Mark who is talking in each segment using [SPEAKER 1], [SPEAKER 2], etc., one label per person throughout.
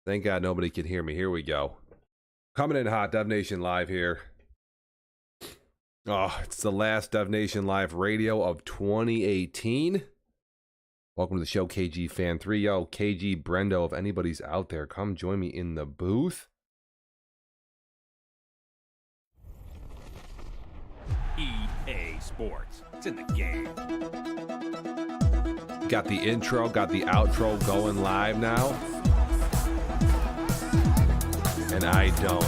[SPEAKER 1] Thank God nobody can hear me. Here we go. Coming in hot, Dev Nation Live here. Oh, it's the last Dev Nation Live radio of 2018. Welcome to the show, KG Fan 3. Yo, KG Brendo, if anybody's out there, come join me in the booth.
[SPEAKER 2] EA Sports. It's in the game.
[SPEAKER 1] Got the intro, got the outro going live now. And I don't.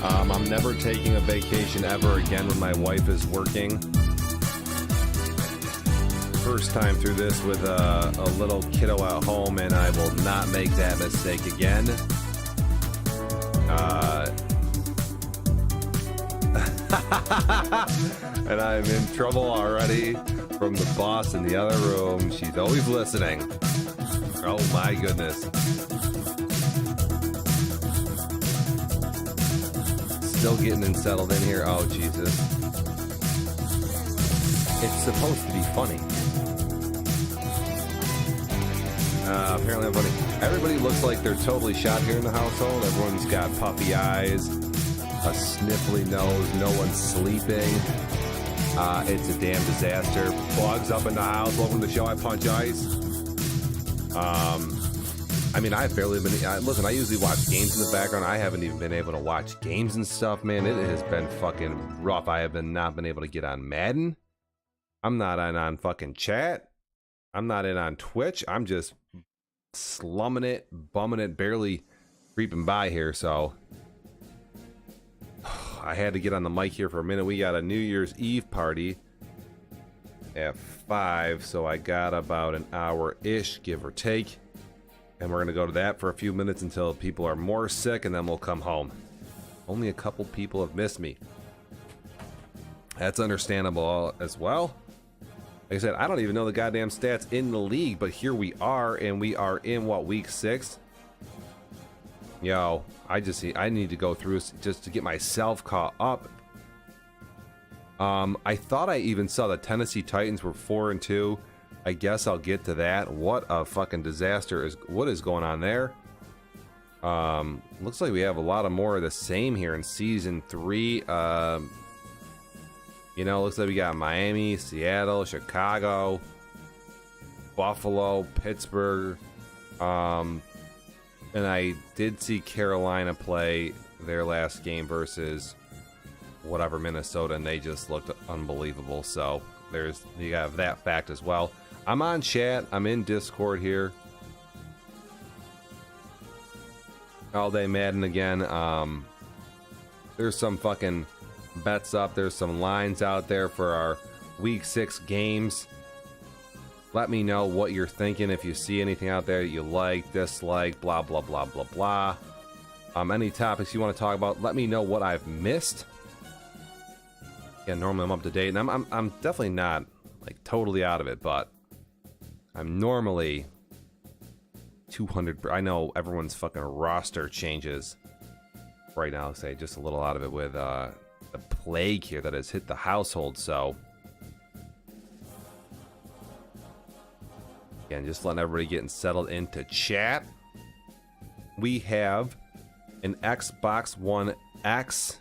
[SPEAKER 1] I'm never taking a vacation ever again when my wife is working. First time through this with a little kiddo at home, and I will not make that mistake again. And I'm in trouble already from the boss in the other room. She's always listening. Oh my goodness. Still getting and settled in here. Oh, Jesus. It's supposed to be funny. Apparently I'm funny. Everybody looks like they're totally shot here in the household. Everyone's got puffy eyes, a sniffly nose, no one's sleeping. It's a damn disaster. Bugs up in the house. Welcome to the show. I punch ice. I mean, I've barely been... listen, I usually watch games in the background. I haven't even been able to watch games and stuff, man. It has been fucking rough. I have not been able to get on Madden. I'm not on fucking chat. I'm not in on Twitch. I'm just slumming it, bumming it, barely creeping by here, so I had to get on the mic here for a minute. We got a New Year's Eve party at 5, so I got about an hour-ish, give or take. And we're going to go to that for a few minutes until people are more sick, and then we'll come home. Only a couple people have missed me. That's understandable as well. Like I said, I don't even know the goddamn stats in the league, but here we are, and we are in, what, week 6? Yo, I need to go through just to get myself caught up. I thought I even saw the Tennessee Titans were 4-2. I guess I'll get to that. What a fucking disaster what is going on there? Looks like we have a lot of more of the same here in season 3. You know, looks like we got Miami, Seattle, Chicago, Buffalo, Pittsburgh. And I did see Carolina play their last game versus whatever Minnesota, and they just looked unbelievable. So you have that fact as well. I'm on chat. I'm in Discord here. All day Madden again. There's some fucking bets up. There's some lines out there for our week 6 games. Let me know what you're thinking. If you see anything out there that you like, dislike, blah, blah, blah, blah, blah. Any topics you want to talk about, let me know what I've missed. Yeah, normally I'm up to date, and I'm definitely not like totally out of it, but I'm normally 200. I know everyone's fucking roster changes right now. Say just a little out of it with the plague here that has hit the household. So again, just letting everybody getting settled into chat. We have an Xbox One X.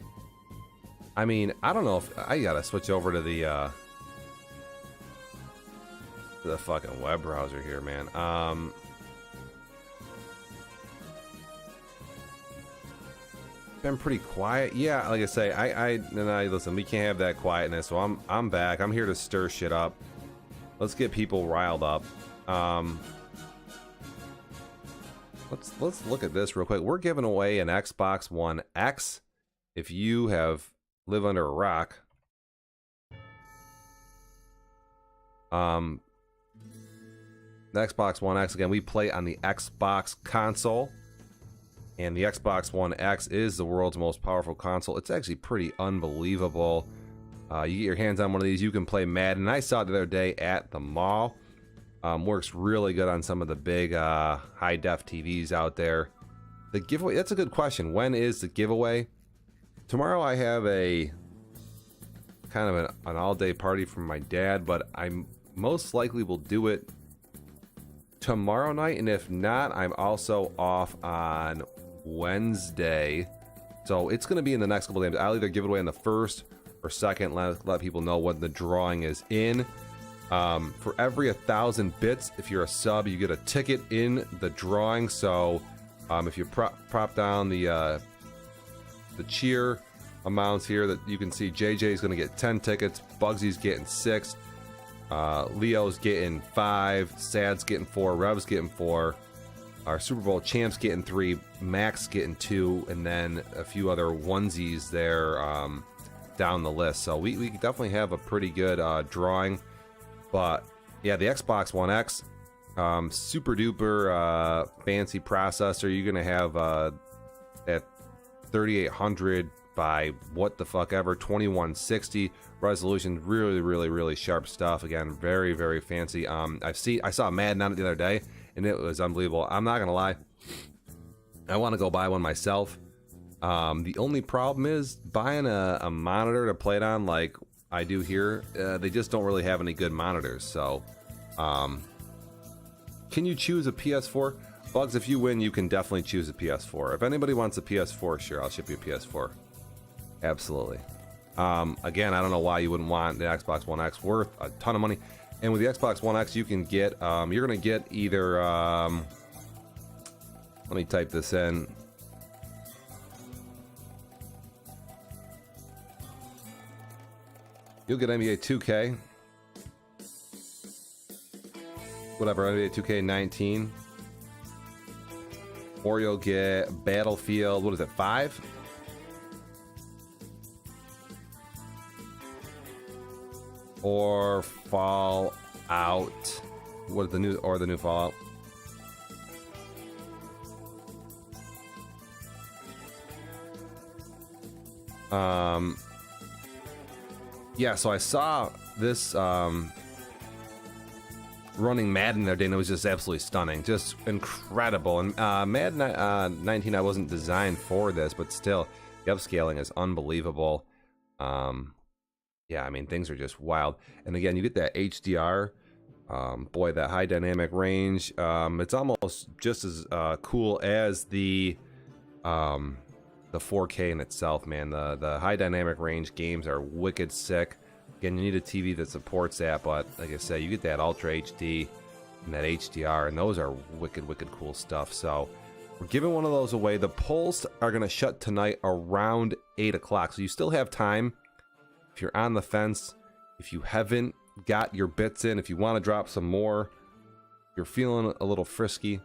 [SPEAKER 1] I mean, I don't know if I gotta switch over to the fucking web browser here, man. Been pretty quiet. Yeah, like I say, I listen, we can't have that quietness, so I'm back. I'm here to stir shit up. Let's get people riled up. Let's look at this real quick. We're giving away an Xbox One X. If you live under a rock, the Xbox One X, again, we play on the Xbox console, and the Xbox One X is the world's most powerful console. It's actually pretty unbelievable. You get your hands on one of these, you can play Madden. I saw it the other day at the mall. Works really good on some of the big high-def TVs out there. The giveaway, that's a good question. When is the giveaway? Tomorrow I have a kind of an all-day party from my dad, but I most likely will do it tomorrow night, and if not, I'm also off on Wednesday. So it's going to be in the next couple of days. I'll either give it away on the 1st or 2nd, let people know when the drawing is in. For every 1,000 bits, if you're a sub, you get a ticket in the drawing. So if you prop down the cheer amounts here, that you can see JJ's going to get 10 tickets, Bugsy's getting 6, Leo's getting 5, Sad's getting 4, Rev's getting 4, our Super Bowl champs getting 3, Max getting 2, and then a few other onesies there down the list. So we definitely have a pretty good drawing. But yeah, the Xbox One X, super duper fancy processor. You're gonna have at 3800 by what the fuck ever, 2160 resolution. Really sharp stuff. Again, very fancy. I saw Madden on it the other day, and it was unbelievable. I'm not gonna lie, I want to go buy one myself. The only problem is buying a monitor to play it on, like I do here. They just don't really have any good monitors. So can you choose a PS4? Bugs, if you win, you can definitely choose a PS4. If anybody wants a PS4, sure, I'll ship you a PS4. Absolutely. Again, I don't know why you wouldn't want the Xbox One X. Worth a ton of money. And with the Xbox One X, you can get, you're going to get either, let me type this in. You'll get NBA 2K. Whatever, NBA 2K19. Or you'll get Battlefield, what is it, 5? Or Fallout. What is the new Fallout? Yeah, so I saw this running Madden the other day, and it was just absolutely stunning, just incredible. And Madden 19, I wasn't designed for this, but still, the upscaling is unbelievable. Yeah, I mean, things are just wild. And again, you get that HDR. Boy, that high dynamic range. It's almost just as cool as the 4K in itself, man. The high dynamic range games are wicked sick. Again, you need a TV that supports that, but like I said, you get that Ultra HD and that HDR, and those are wicked cool stuff. So we're giving one of those away. The polls are going to shut tonight around 8 o'clock, so you still have time. If you're on the fence, if you haven't got your bits in, if you want to drop some more, you're feeling a little frisky.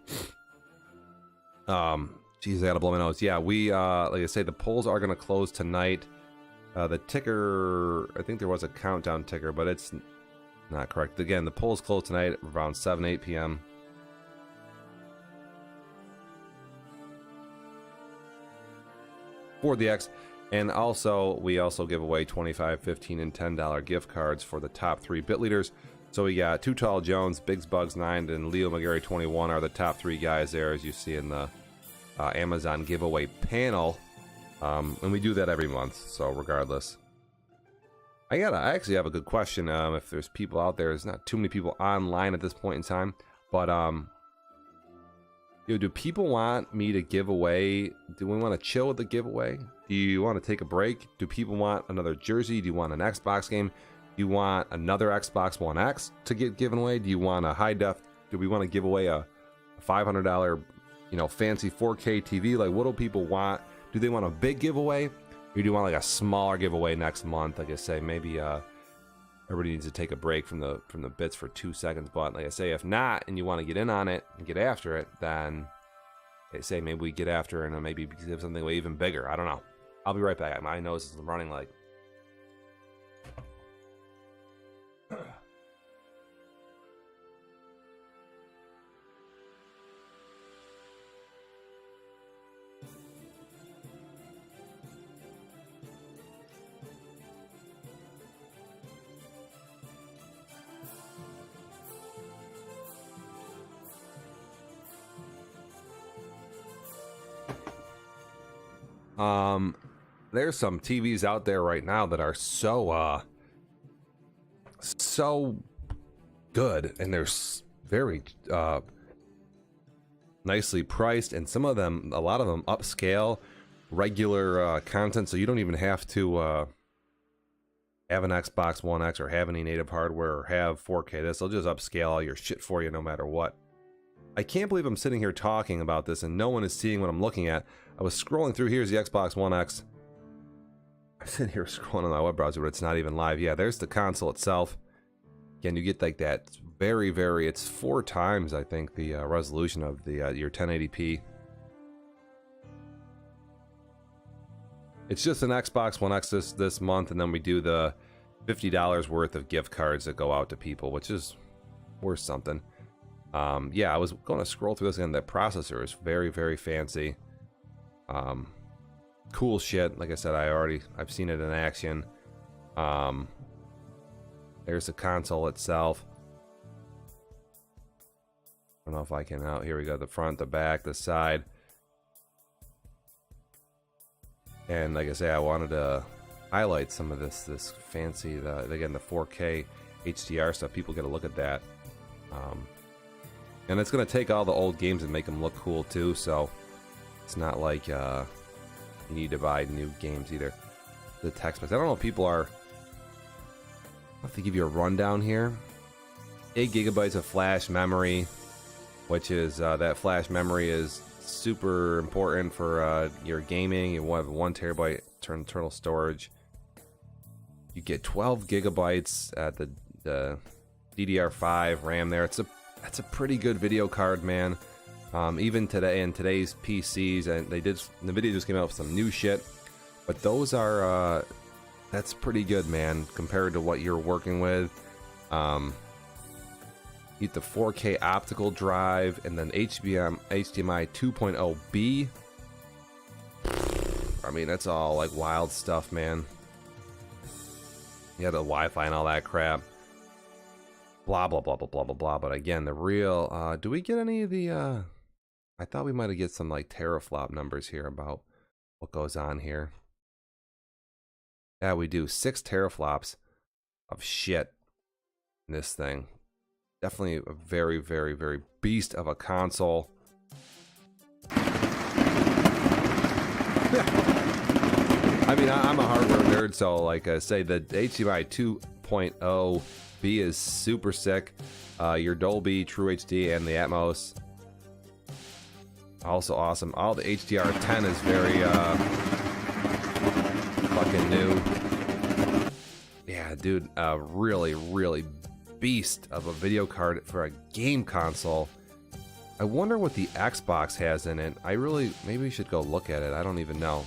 [SPEAKER 1] Geez, I gotta blow my nose. Yeah, we like I say, the polls are gonna close tonight. The ticker, I think there was a countdown ticker, but it's not correct. Again, the polls close tonight around 8 p.m. for the X. And also, we also give away $25, $15, and $10 gift cards for the top 3 bit leaders. So we got Too Tall Jones, Biggs Bugs 9, and Leo McGarry 21 are the top 3 guys there, as you see in the Amazon giveaway panel. And we do that every month, so regardless. I actually have a good question. If there's people out there, there's not too many people online at this point in time, but do people want me to give away? Do we want to chill with the giveaway? Do you want to take a break? Do people want another jersey? Do you want an Xbox game? Do you want another Xbox One X to get given away? Do you want a high def? Do we want to give away a $500, fancy 4K TV? Like, what do people want? Do they want a big giveaway, or do you want like a smaller giveaway next month? Like I say, maybe everybody needs to take a break from the bits for 2 seconds. But like I say, if not, and you want to get in on it and get after it, then they say maybe we get after it and maybe give something away even bigger. I don't know. I'll be right back. My nose is running like. There's some TVs out there right now that are so good, and they're very nicely priced, and a lot of them upscale regular content, so you don't even have to have an Xbox One X or have any native hardware or have 4K. They'll just upscale all your shit for you no matter what. I can't believe I'm sitting here talking about this and no one is seeing what I'm looking at. I was scrolling through. Here's the Xbox One X. I'm sitting here scrolling on my web browser, but it's not even live. Yeah, there's the console itself. Again, you get like that it's 4 times, I think, the resolution of the your 1080p. It's just an Xbox One X this month, and then we do the $50 worth of gift cards that go out to people, which is worth something. Yeah, I was going to scroll through this again. That processor is very fancy. Cool shit. Like I said, I've seen it in action. There's the console itself. I don't know if I can out. Here we go. The front, the back, the side. And like I say, I wanted to highlight some of this fancy, again, the 4K HDR stuff. People get a look at that. And it's going to take all the old games and make them look cool too, so it's not like you need to buy new games either. The text specs. I don't know if people are. I'll have to give you a rundown here. 8 gigabytes of flash memory, which is that flash memory is super important for your gaming. You have 1 terabyte internal storage. You get 12 gigabytes at the DDR5 RAM there. That's a pretty good video card, man. Even today in today's PCs, and NVIDIA just came out with some new shit, but those are that's pretty good, man, compared to what you're working with. You get the 4K optical drive, and then HDMI 2.0B. I mean, that's all like wild stuff, man. Yeah, the Wi-Fi and all that crap. Blah blah blah blah blah blah blah. But again, the real do we get any of the I thought we might have get some like teraflop numbers here about what goes on here. Yeah, we do 6 teraflops of shit in this thing. Definitely a very, very, very beast of a console. I mean, I'm a hardware nerd, so like I say, the HDMI 2.0B is super sick. Your Dolby, True HD, and the Atmos, also awesome. All the HDR10 is very fucking new. Yeah, dude, really, really beast of a video card for a game console. I wonder what the Xbox has in it. Maybe we should go look at it. I don't even know.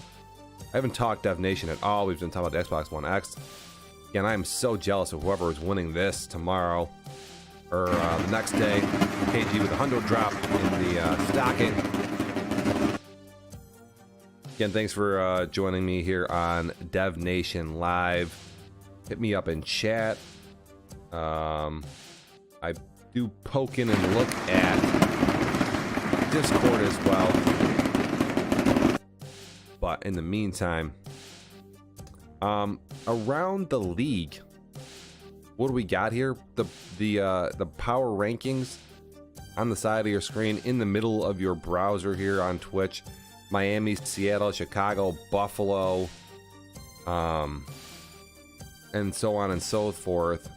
[SPEAKER 1] I haven't talked Dev Nation at all. We've been talking about the Xbox One X. Again, I am so jealous of whoever is winning this tomorrow or the next day. KG with a $100 drop in the stocking. Again, thanks for joining me here on Dev Nation Live. Hit me up in chat. I do poke in and look at Discord as well. But in the meantime, around the league, what do we got here? The power rankings on the side of your screen, in the middle of your browser here on Twitch. Miami, Seattle, Chicago, Buffalo, and so on and so forth.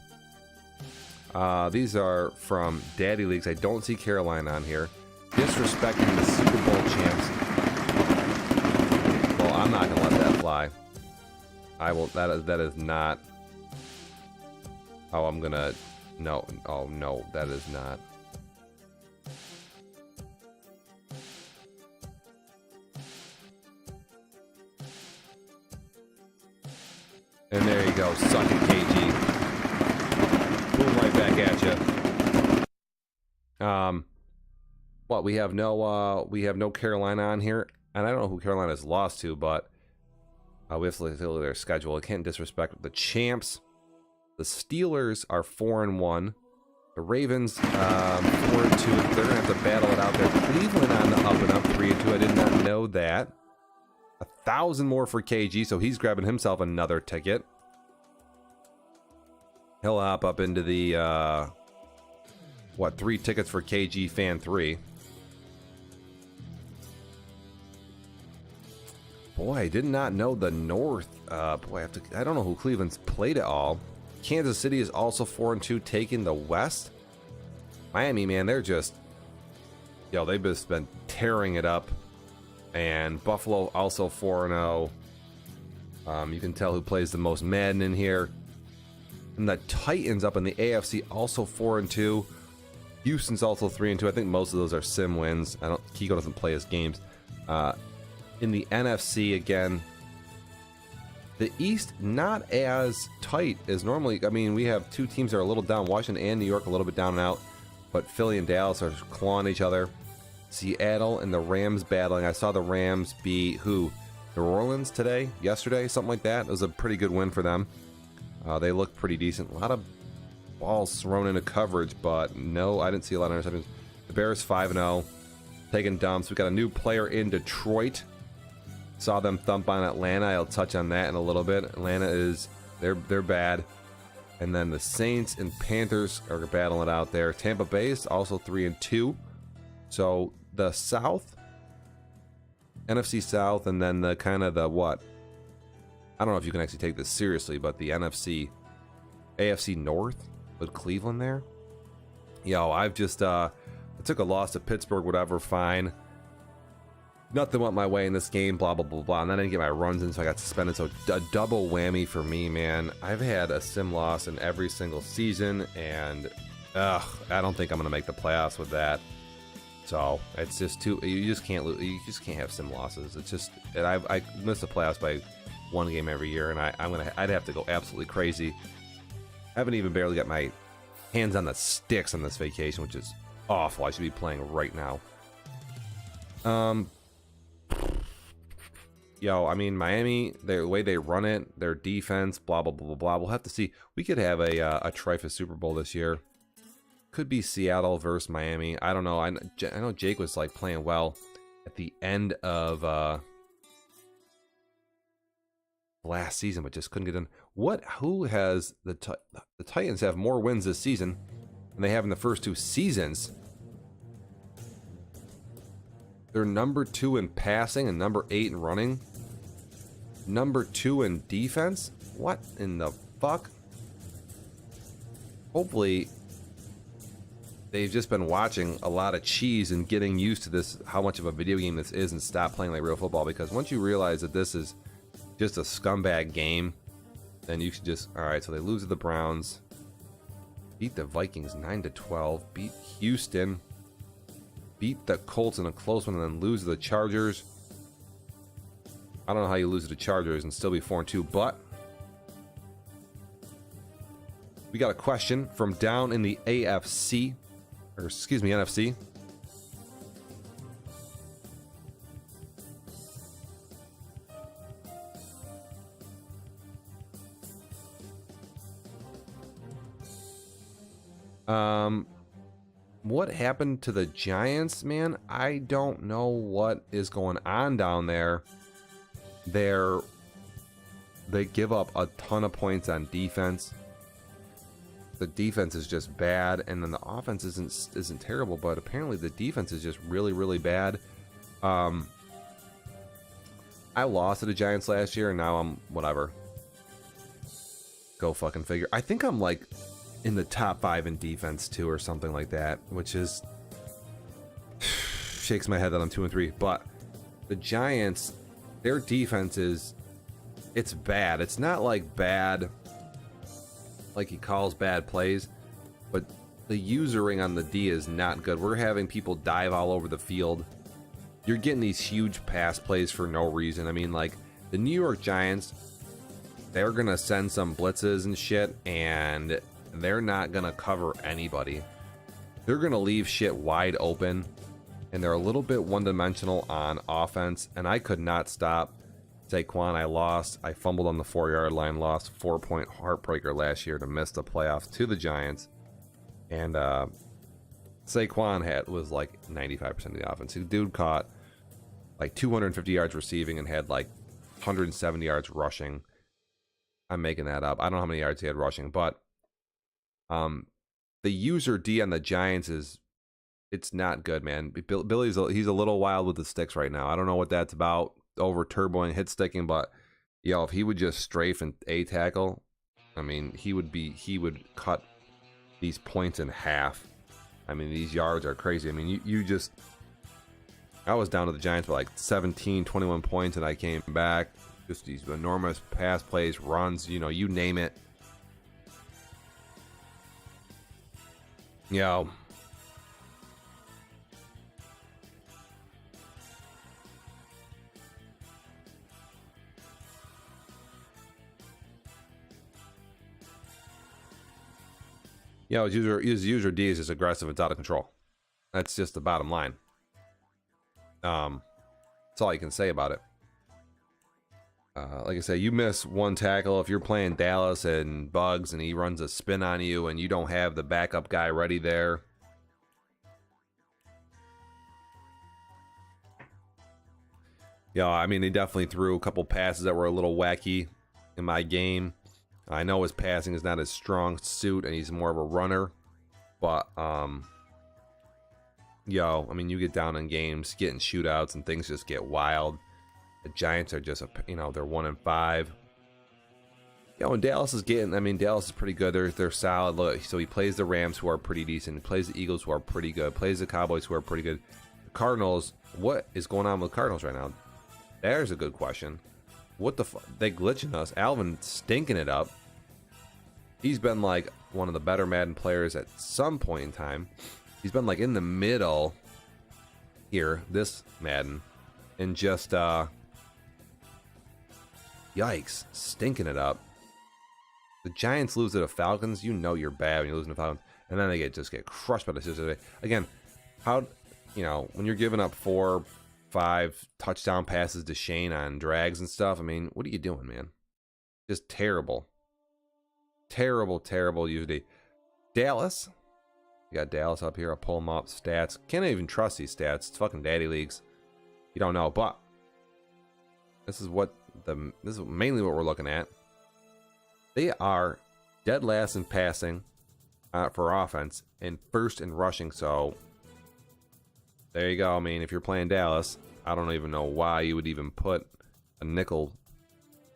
[SPEAKER 1] These are from Daddy Leagues. I don't see Carolina on here. Disrespecting the Super Bowl champs. Well, I'm not gonna let that fly. I will. That is not. Oh, I'm gonna. No. Oh no, that is not. And there you go, suck it, KG. Boom, right back at you. What, we have no Carolina on here, and I don't know who Carolina's lost to, but we have to look at their schedule. I can't disrespect the champs. The Steelers are 4-1. The Ravens 4-2. They're gonna have to battle it out there. Cleveland on the up and up 3-2. I did not know that. 1,000 more for KG, so he's grabbing himself another ticket. He'll hop up into the 3 tickets for KG Fan 3. Boy, I did not know the North. Boy, I don't know who Cleveland's played at all. Kansas City is also 4-2, taking the West. Miami, man, they're just, they've just been tearing it up. And Buffalo also 4-0. You can tell who plays the most Madden in here. And the Titans up in the AFC also 4-2. Houston's also 3-2. I think most of those are sim wins. Kiko doesn't play his games. In the NFC again, the East not as tight as normally. I mean, we have 2 teams that are a little down. Washington and New York a little bit down and out, but Philly and Dallas are clawing each other. Seattle and the Rams battling. I saw the Rams beat who? New Orleans yesterday, something like that. It was a pretty good win for them. They looked pretty decent. A lot of balls thrown into coverage, but no, I didn't see a lot of interceptions. The Bears 5-0, taking dumps. We got a new player in Detroit. Saw them thump on Atlanta. I'll touch on that in a little bit. Atlanta they're bad. And then the Saints and Panthers are battling it out there. Tampa Bay is also 3-2. So the South, NFC South, and then the kind of the what? I don't know if you can actually take this seriously, but the AFC North with Cleveland there. I've just I took a loss to Pittsburgh, whatever, fine. Nothing went my way in this game, blah, blah, blah, blah. And then I didn't get my runs in, so I got suspended. So a double whammy for me, man. I've had a sim loss in every single season, and I don't think I'm going to make the playoffs with that. So it's just too. You just can't lose. You just can't have sim losses. It's just. And I miss the playoffs by one game every year, and I'd have to go absolutely crazy. I haven't even barely got my hands on the sticks on this vacation, which is awful. I should be playing right now. Yo, I mean, Miami, the way they run it, their defense, blah, blah, blah, blah, blah. We'll have to see. We could have a Trifas Super Bowl this year. Could be Seattle versus Miami. I don't know. I know Jake was like playing well at the end of last season, but just couldn't get in. Who has the Titans have more wins this season than they have in the first 2 seasons? They're number 2 in passing and number 8 in running. Number 2 in defense? What in the fuck? Hopefully, they've just been watching a lot of cheese and getting used to this, how much of a video game this is, and stop playing like real football. Because once you realize that this is just a scumbag game, then you should just, all right, so they lose to the Browns, beat the Vikings 9-12, beat Houston, beat the Colts in a close one, and then lose to the Chargers. I don't know how you lose to the Chargers and still be 4-2, but we got a question from down in the AFC, or excuse me, NFC. What happened to the Giants, man? I don't know what is going on down there. They give up a ton of points on defense. The defense is just bad, and then the offense isn't terrible, but apparently the defense is just really, really bad. I lost to the Giants last year, and now I'm whatever. Go fucking figure. I think I'm like in the top 5 in defense too, or something like that, which is shakes my head that I'm 2-3. But the Giants, their defense it's bad. It's not like bad, like he calls bad plays, but the usering on the D is not good. We're having people dive all over the field. You're getting these huge pass plays for no reason. I mean, like the New York Giants, they're gonna send some blitzes and shit, and they're not gonna cover anybody. They're gonna leave shit wide open, and they're a little bit one-dimensional on offense, and I could not stop Saquon. I fumbled on the 4-yard line, lost 4-point heartbreaker last year to miss the playoffs to the Giants, and Saquon was like 95% of the offense. The dude caught like 250 yards receiving and had like 170 yards rushing. I'm making that up. I don't know how many yards he had rushing, but the user D on the Giants it's not good, man. Billy's he's a little wild with the sticks right now. I don't know what that's about, over turboing, hit sticking, but yo, if he would just strafe and A tackle, I mean, he would cut these points in half. I mean, these yards are crazy. I mean, I was down to the Giants by like 17, 21 points, and I came back. Just these enormous pass plays, runs, you name it. Yo. His user D is just aggressive. It's out of control. That's just the bottom line. That's all you can say about it. Like I say, you miss one tackle if you're playing Dallas and Bugs and he runs a spin on you and you don't have the backup guy ready there. Yeah, I mean, they definitely threw a couple passes that were a little wacky in my game. I know his passing is not his strong suit and he's more of a runner, but I mean, you get down in games, getting shootouts and things just get wild. The Giants are just they're 1-5. And Dallas is Dallas is pretty good. They're solid. Look, so he plays the Rams, who are pretty decent. He plays the Eagles, who are pretty good. Plays the Cowboys, who are pretty good. The Cardinals, what is going on with the Cardinals right now? There's a good question. What the fuck? They glitching us. Alvin stinking it up. He's been like one of the better Madden players at some point in time. He's been like in the middle here, this Madden, and just yikes, stinking it up. The Giants lose to the Falcons. You know you're bad when you're losing to the Falcons, and then they just get crushed by the Steelers. Again, how, you know, when you're giving up 4, 5 touchdown passes to Shane on drags and stuff. I mean, what are you doing, man? Just terrible, terrible usually. Dallas, you got Dallas up here. I'll pull them up. Stats, can't even trust these stats. It's fucking daddy leagues. You don't know, but this is mainly what we're looking at. They are dead last in passing for offense and first in rushing. So there you go. I mean, if you're playing Dallas, I don't even know why you would even put a nickel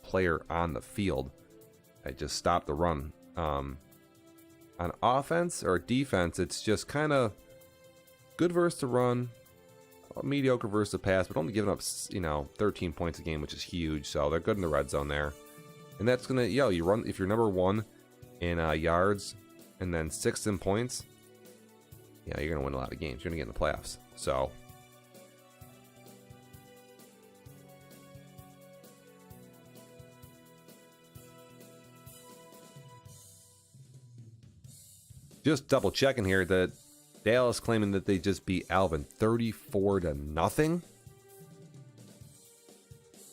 [SPEAKER 1] player on the field. I just stopped the run. On offense or defense, it's just kind of good versus the run, mediocre versus the pass, but only giving up, 13 points a game, which is huge. So they're good in the red zone there. And that's gonna, you run, if you're number 1 in yards and then 6th in points, you're gonna win a lot of games. You're gonna get in the playoffs. So just double checking here that Dallas claiming that they just beat Alvin 34-0.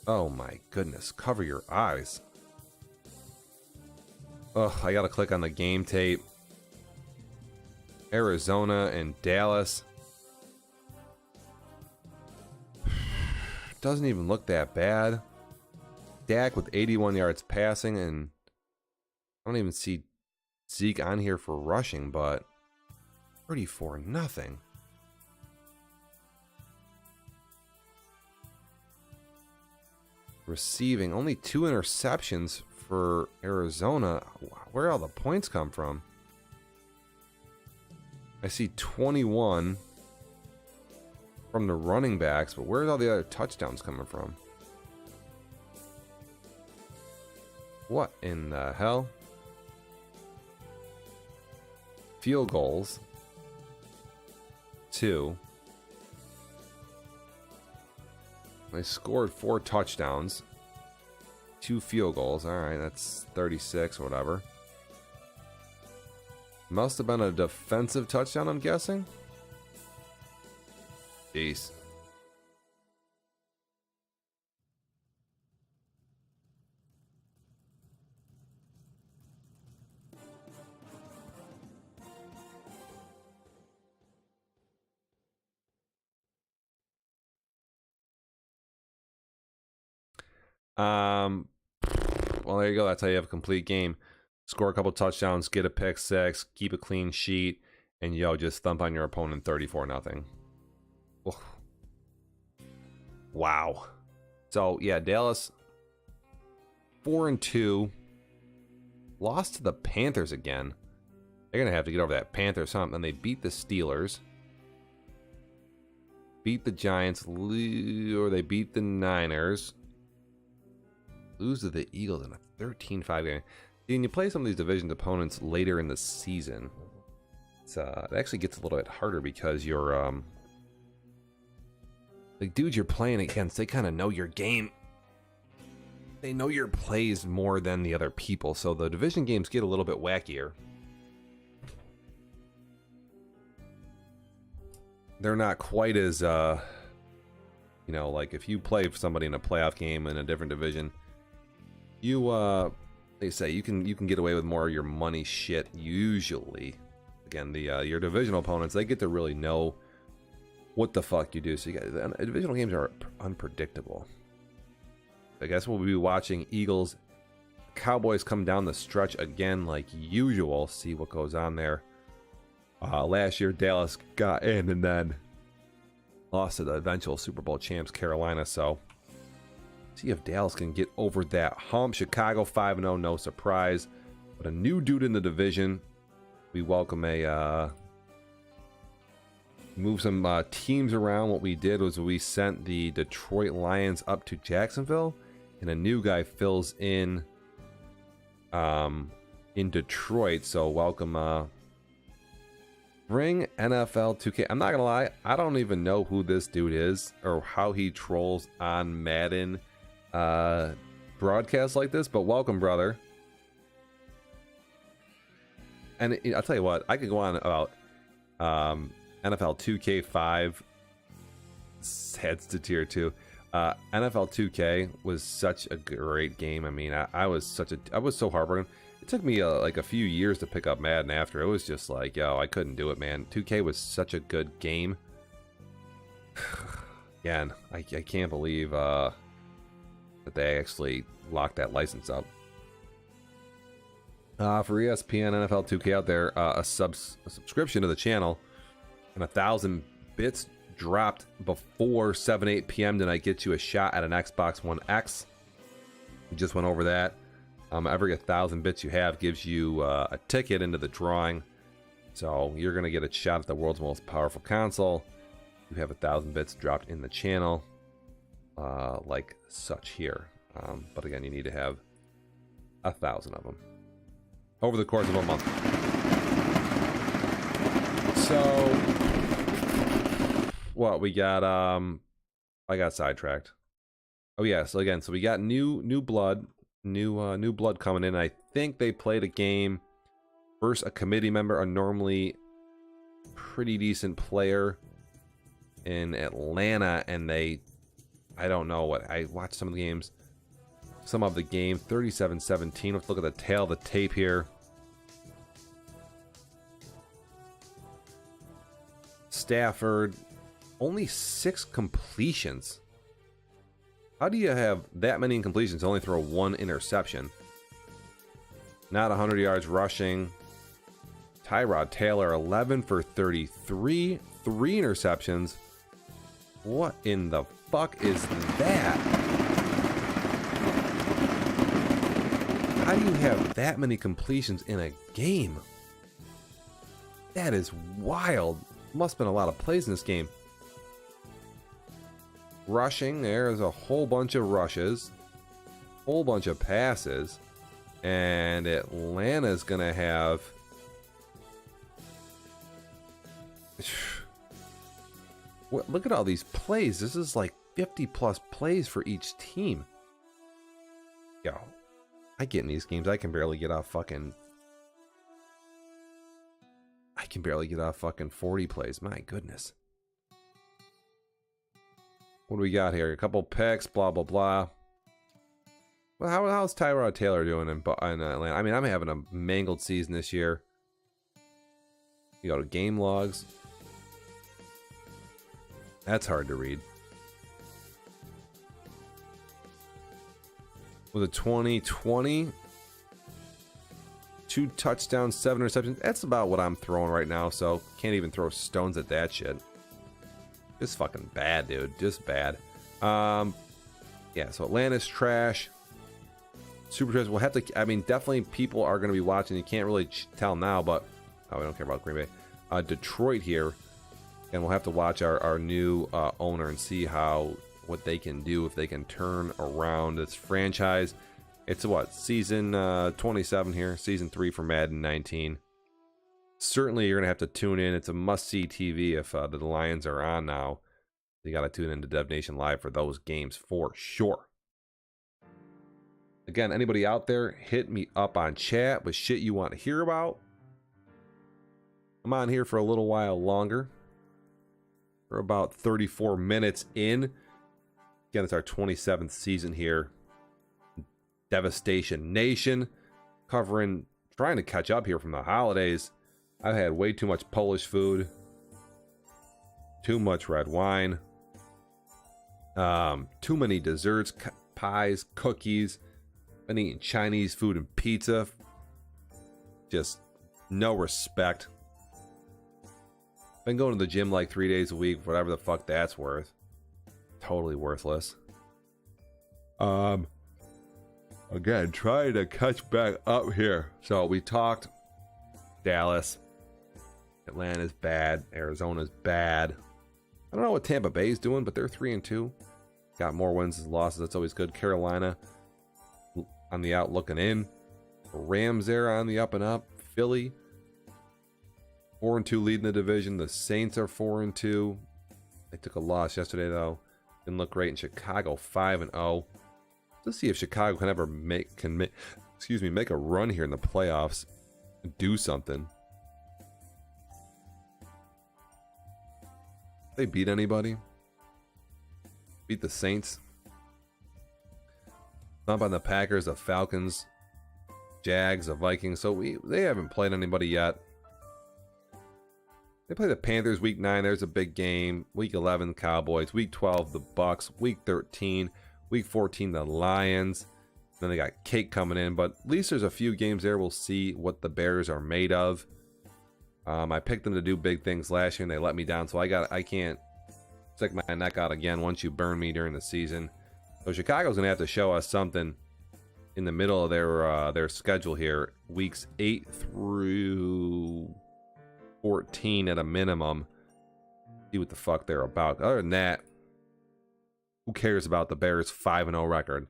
[SPEAKER 1] Oh my goodness, cover your eyes. Oh, I gotta click on the game tape. Arizona and Dallas. Doesn't even look that bad. Dak with 81 yards passing, and I don't even see Zeke on here for rushing, but 34-0. Receiving, only 2 interceptions for Arizona. Where all the points come from? I see 21 from the running backs, but where's all the other touchdowns coming from? What in the hell? Field goals, 2. They scored 4 touchdowns, 2 field goals. All right, that's 36 or whatever. Must have been a defensive touchdown, I'm guessing. Jeez. Well, there you go. That's how you have a complete game. Score a couple touchdowns, get a pick 6, keep a clean sheet, and just thump on your opponent 34-0. Oh. Wow. So yeah, Dallas 4-2, lost to the Panthers again. They're gonna have to get over that Panthers hump. And they beat the Steelers, beat the Giants, or they beat the Niners. Lose to the Eagles in a 13-5 game. When you play some of these division opponents later in the season, it actually gets a little bit harder because you're the dudes you're playing against, they kind of know your game. They know your plays more than the other people, so the division games get a little bit wackier. They're not quite as like if you play somebody in a playoff game in a different division, they say you can get away with more of your money shit usually. Again, your divisional opponents, they get to really know what the fuck you do. So divisional games are unpredictable. I guess we'll be watching Eagles, Cowboys come down the stretch again like usual. See what goes on there. Last year Dallas got in and then lost to the eventual Super Bowl champs Carolina. So see if Dallas can get over that hump. Chicago 5-0, no surprise. But a new dude in the division. We welcome move some teams around. What we did was we sent the Detroit Lions up to Jacksonville, and a new guy fills in Detroit. So welcome Bring NFL 2K. I'm not gonna lie, I don't even know who this dude is or how he trolls on Madden broadcasts like this, but welcome, brother. And I'll tell you what, I could go on about NFL 2K5 heads to tier 2. NFL 2K was such a great game. I mean, I was so heartbroken. It took me like a few years to pick up Madden after. It was just like, yo, I couldn't do it, man. 2K was such a good game. Again, I can't believe that they actually locked that license up. For ESPN NFL 2K out there, a subscription to the channel and 1,000 bits dropped before 7-8 p.m. tonight gets you a shot at an Xbox One X. We just went over that. Every 1,000 bits you have gives you a ticket into the drawing. So you're going to get a shot at the world's most powerful console. You have 1,000 bits dropped in the channel, like such here. But again, you need to have 1,000 of them over the course of a month. So, what we got? I got sidetracked. Oh yeah, so again, so we got new blood coming in. I think they played a game versus a committee member, a normally pretty decent player in Atlanta, and I don't know what, I watched some of the games. Some of the game, 37-17. Let's look at the tail of the tape here. Stafford, only 6 completions. How do you have that many incompletions, only throw 1 interception? Not 100 yards rushing. Tyrod Taylor, 11 for 33, 3 interceptions. What in the fuck is that? How do you have that many completions in a game? That is wild. Must have been a lot of plays in this game. Rushing, there's a whole bunch of rushes, whole bunch of passes, and Atlanta's gonna have look at all these plays. This is like 50 plus plays for each team. Yo, I get in these games, I can barely get off fucking 40 plays. My goodness. What do we got here? A couple picks, blah blah blah. Well, how's Tyrod Taylor doing in Atlanta? I mean, I'm having a mangled season this year. You go to game logs. That's hard to read. With a 2020, 2 touchdowns, 7 receptions. That's about what I'm throwing right now, so can't even throw stones at that shit. Just fucking bad, dude. Just bad. Yeah, so Atlanta's trash. Super trash. We'll have to, I mean, definitely people are going to be watching. You can't really tell now, but we don't care about Green Bay. Detroit here. And we'll have to watch our new owner and see what they can do, if they can turn around this franchise. It's what, season 27 here, season 3 for Madden 19. Certainly you're gonna have to tune in. It's a must-see TV if the Lions are on now. You gotta tune into Dev Nation Live for those games for sure. Again, anybody out there, hit me up on chat with shit you want to hear about. I'm on here for a little while longer. We're about 34 minutes in. Again, it's our 27th season here. Devastation Nation, trying to catch up here from the holidays. I've had way too much Polish food, too much red wine, too many desserts, pies, cookies. Been eating Chinese food and pizza. Just no respect. Been going to the gym like 3 days a week, whatever the fuck that's worth. Totally worthless. Again, trying to catch back up here. So we talked Dallas. Atlanta's bad. Arizona's bad. I don't know what Tampa Bay's doing, but they're 3-2. Got more wins than losses. That's always good. Carolina on the out looking in. Rams there on the up and up. Philly 4-2 leading the division. The Saints are 4-2. They took a loss yesterday though. Didn't look great in Chicago. 5-0. Let's see if Chicago can ever make a run here in the playoffs and do something. They beat anybody? Beat the Saints. Thump on the Packers, the Falcons, Jags, the Vikings. So they haven't played anybody yet. They play the Panthers week 9. There's a big game. Week 11, Cowboys. Week 12, the Bucks. Week 13, week 14, the Lions. Then they got cake coming in, but at least there's a few games there. We'll see what the Bears are made of. I picked them to do big things last year, and they let me down. So I can't stick my neck out again once you burn me during the season. So Chicago's gonna have to show us something in the middle of their schedule here, weeks 8 through 14 at a minimum. See what the fuck they're about. Other than that, who cares about the Bears' 5-0 record?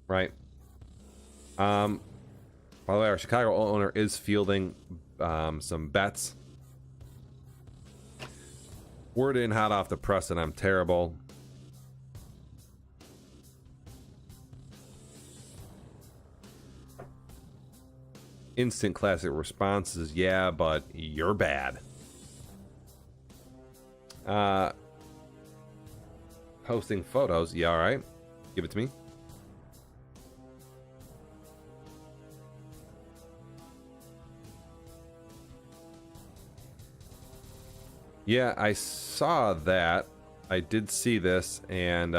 [SPEAKER 1] Right. By the way, our Chicago owner is fielding some bets. Word in hot off the press that I'm terrible. Instant classic responses, yeah, but you're bad. Posting photos, yeah, alright. Give it to me. Yeah, I saw that. I did see this, and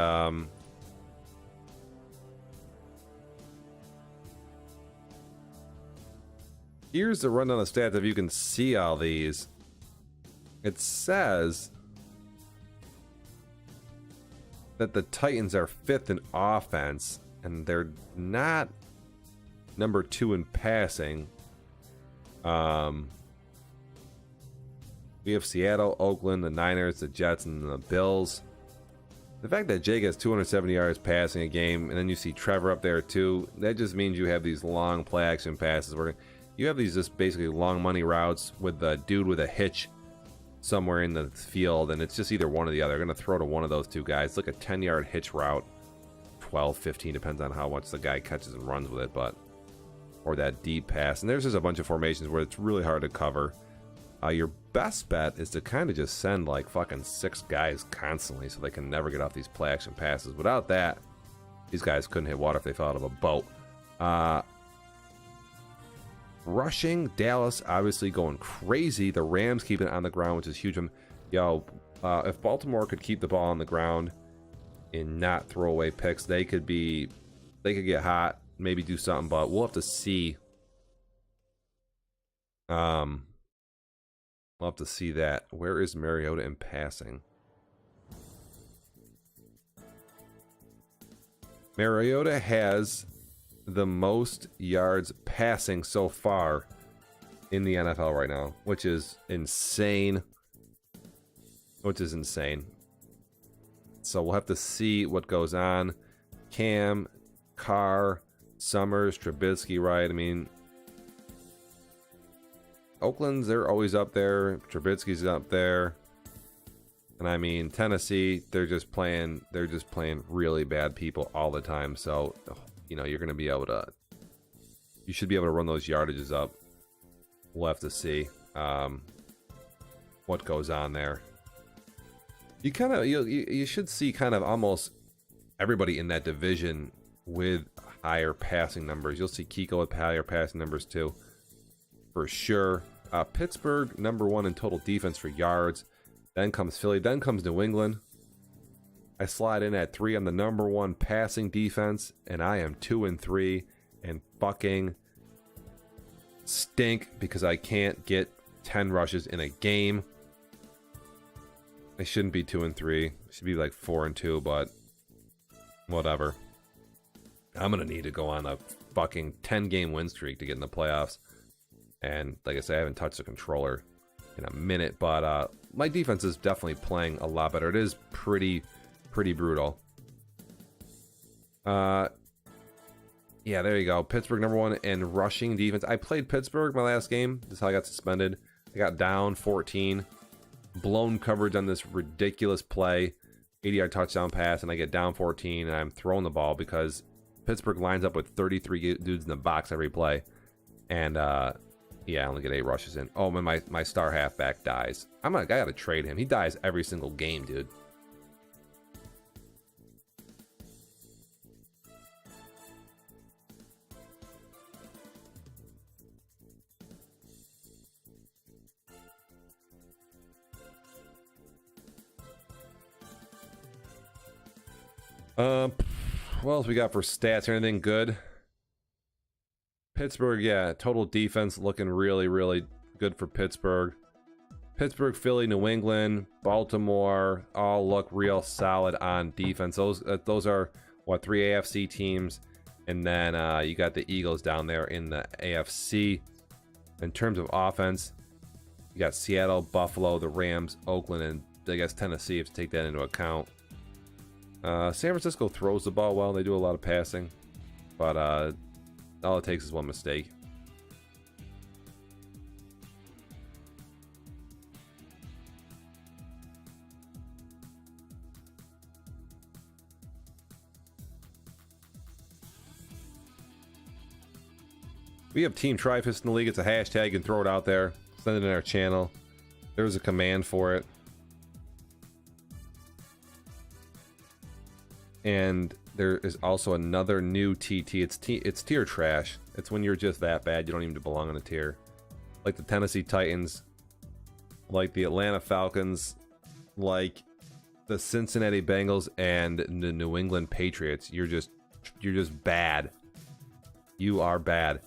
[SPEAKER 1] here's the rundown of stats if you can see all these. It says that the Titans are 5th in offense, and they're not number 2 in passing. We have Seattle, Oakland, the Niners, the Jets, and the Bills. The fact that Jake has 270 yards passing a game, and then you see Trevor up there too, that just means you have these long play action passes where you have these just basically long money routes with the dude with a hitch somewhere in the field, and it's just either one or the other. They're going to throw to one of those two guys. Look, a 10-yard hitch route, 12, 15, depends on how much the guy catches and runs with it, but or that deep pass. And there's just a bunch of formations where it's really hard to cover. Your best bet is to kind of just send like fucking 6 guys constantly so they can never get off these play action passes. Without that, these guys couldn't hit water if they fell out of a boat. Rushing, Dallas obviously going crazy. The Rams keeping it on the ground, which is huge. If Baltimore could keep the ball on the ground and not throw away picks, they could get hot, maybe do something, but we'll have to see. We'll have to see that. Where is Mariota in passing? Mariota has the most yards passing so far in the NFL right now, which is insane. So we'll have to see what goes on. Cam, Carr, Summers, Trubisky, right? I mean, Oakland's, they're always up there. Trubisky's up there. And I mean, Tennessee, they're just playing really bad people all the time. So, you know, you should be able to run those yardages up. We'll have to see what goes on there. You should see kind of almost everybody in that division with higher passing numbers. You'll see Kiko with higher passing numbers too, for sure. Pittsburgh, number 1 in total defense for yards. Then comes Philly. Then comes New England. I slide in at 3 on the number 1 passing defense, and I am 2-3 and fucking stink because I can't get 10 rushes in a game. I shouldn't be 2-3. I should be like 4-2, but whatever. I'm gonna need to go on a fucking 10-game win streak to get in the playoffs. And like I said, I haven't touched the controller in a minute, but my defense is definitely playing a lot better. It is pretty brutal. Yeah, there you go. Pittsburgh #1 in rushing defense. I played Pittsburgh my last game. This is how I got suspended. I got down 14. Blown coverage on this ridiculous play. 80-yard touchdown pass, and I get down 14, and I'm throwing the ball because Pittsburgh lines up with 33 dudes in the box every play. And, yeah, I only get 8 rushes in. Oh, man, my star halfback dies. I gotta trade him. He dies every single game, dude. What else we got for stats? Anything good? Pittsburgh, yeah, total defense looking really, really good for Pittsburgh. Pittsburgh, Philly, New England, Baltimore, all look real solid on defense. Those are what, 3 AFC teams, and then you got the Eagles down there in the AFC. In terms of offense, you got Seattle, Buffalo, the Rams, Oakland, and I guess Tennessee, if you take that into account. San Francisco throws the ball well. They do a lot of passing, but all it takes is one mistake. We have Team Trifist in the league. It's a hashtag. You can throw it out there. Send it in our channel. There's a command for it. And there is also another new TT. It's tier trash. It's when you're just that bad, you don't even belong on a tier. Like the Tennessee Titans, like the Atlanta Falcons, like the Cincinnati Bengals, and the New England Patriots. You're just bad. You are bad.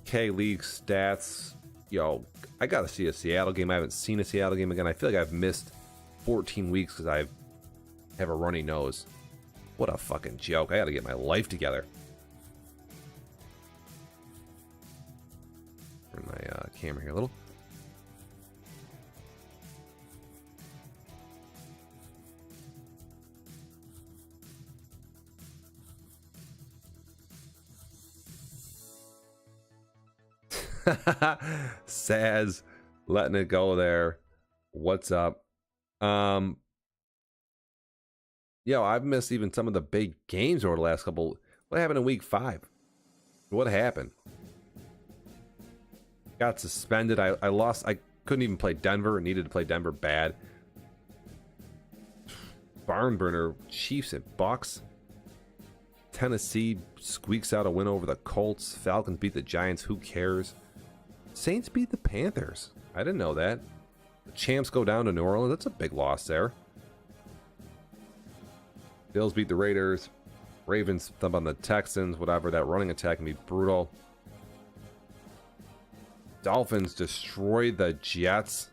[SPEAKER 1] K-League stats. Yo, I gotta see a Seattle game. I haven't seen a Seattle game again. I feel like I've missed 14 weeks because I have a runny nose. What a fucking joke. I gotta get my life together. Turn my camera here a little. Saz letting it go there. What's up? Yo, I've missed even some of the big games over the last couple. What happened in week 5? What happened? Got suspended. I lost. I couldn't even play Denver. Needed to play Denver bad. Barn burner. Chiefs and Bucks. Tennessee squeaks out a win over the Colts. Falcons beat the Giants. Who cares? Saints beat the Panthers. I didn't know that. The champs go down to New Orleans. That's a big loss there. Bills beat the Raiders. Ravens thump on the Texans. Whatever. That running attack can be brutal. Dolphins destroy the Jets.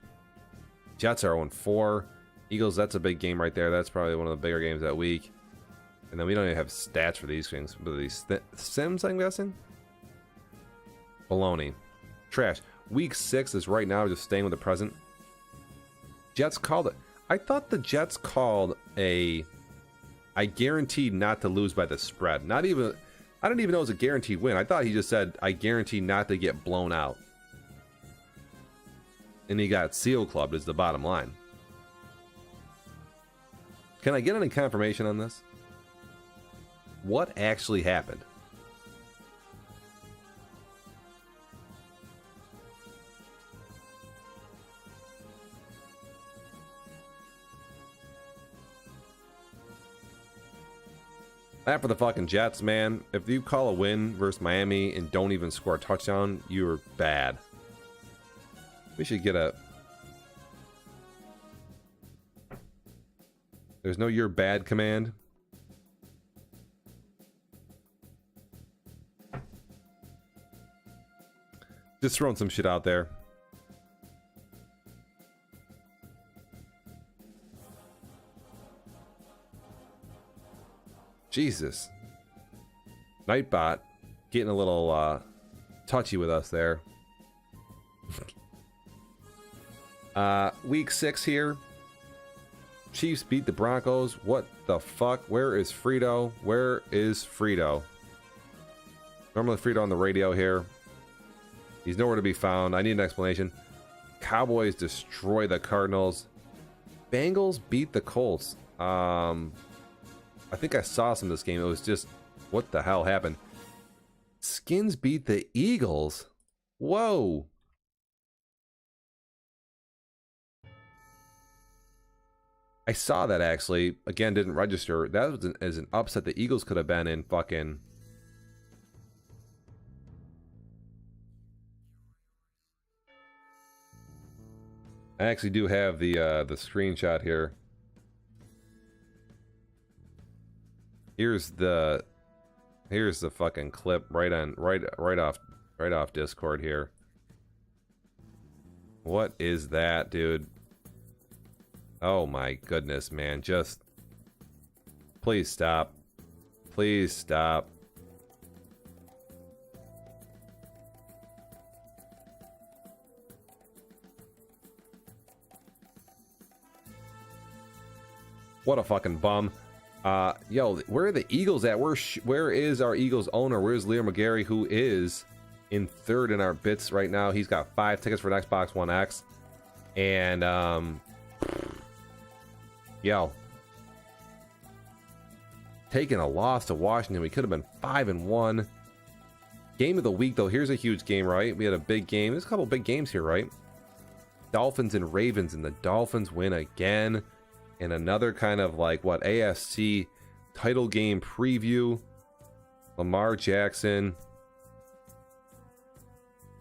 [SPEAKER 1] Jets are 0-4. Eagles, that's a big game right there. That's probably one of the bigger games that week. And then we don't even have stats for these things. But these Sims, I'm guessing? Baloney. Trash. Week 6 is right now just staying with the present. Jets called it. I thought the Jets called a... I guaranteed not to lose by the spread. Not even... I didn't even know it was a guaranteed win. I thought he just said, I guarantee not to get blown out. And he got seal clubbed is the bottom line. Can I get any confirmation on this? What actually happened? That for the fucking Jets, man. If you call a win versus Miami and don't even score a touchdown, you're bad. We should get a... There's no "you're bad" command. Just throwing some shit out there. Jesus. Nightbot getting a little touchy with us there. Week 6 here. Chiefs beat the Broncos. What the fuck? Where is Frito? Where is Frito? Normally Frito on the radio here. He's nowhere to be found. I need an explanation. Cowboys destroy the Cardinals. Bengals beat the Colts. I think I saw some of this game. It was just, what the hell happened? Skins beat the Eagles. Whoa. I saw that actually. Again, didn't register. That was as an upset the Eagles could have been in fucking. I actually do have the screenshot here. Here's the fucking clip right off Discord here. What is that, dude? Oh my goodness, man. Just please stop. Please stop. What a fucking bum. Yo, where are the Eagles at? Where is our Eagles owner? Where's Leo McGarry, who is in third in our bits right now? He's got 5 tickets for an Xbox One X. And, yo. Taking a loss to Washington. We could have been 5-1. Game of the week, though. Here's a huge game, right? We had a big game. There's a couple big games here, right? Dolphins and Ravens, and the Dolphins win again. And another kind of like, what, AFC title game preview. Lamar Jackson.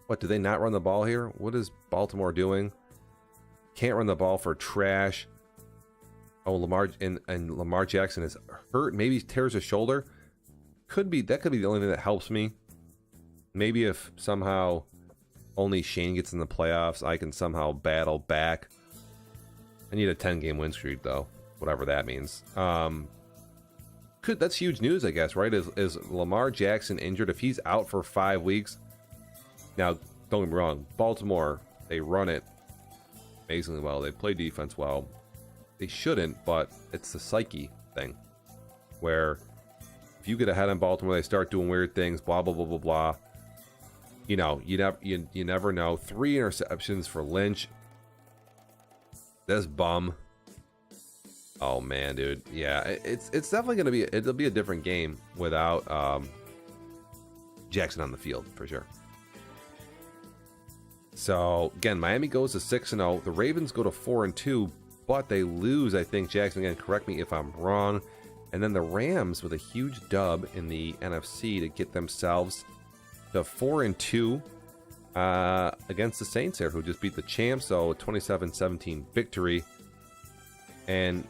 [SPEAKER 1] What, do they not run the ball here? What is Baltimore doing? Can't run the ball for trash. Oh, Lamar and Lamar Jackson is hurt. Maybe he tears his shoulder. That could be the only thing that helps me. Maybe if somehow only Shane gets in the playoffs, I can somehow battle back. I need a 10-game win streak, though, whatever that means. That's huge news, I guess, right? Is Lamar Jackson injured? If he's out for 5 weeks, now don't get me wrong, Baltimore, they run it amazingly well. They play defense well. They shouldn't, but it's the psyche thing, where if you get ahead on Baltimore, they start doing weird things, blah blah blah blah blah. You know, you never know. 3 interceptions for Lynch. This bum. Oh man, dude. Yeah, it's definitely gonna be. It'll be a different game without Jackson on the field for sure. So again, Miami goes to 6-0. The Ravens go to 4-2, but they lose. I think Jackson, again, correct me if I'm wrong. And then the Rams with a huge dub in the NFC to get themselves to 4-2. Against the Saints here, who just beat the champs, so 27-17 victory. And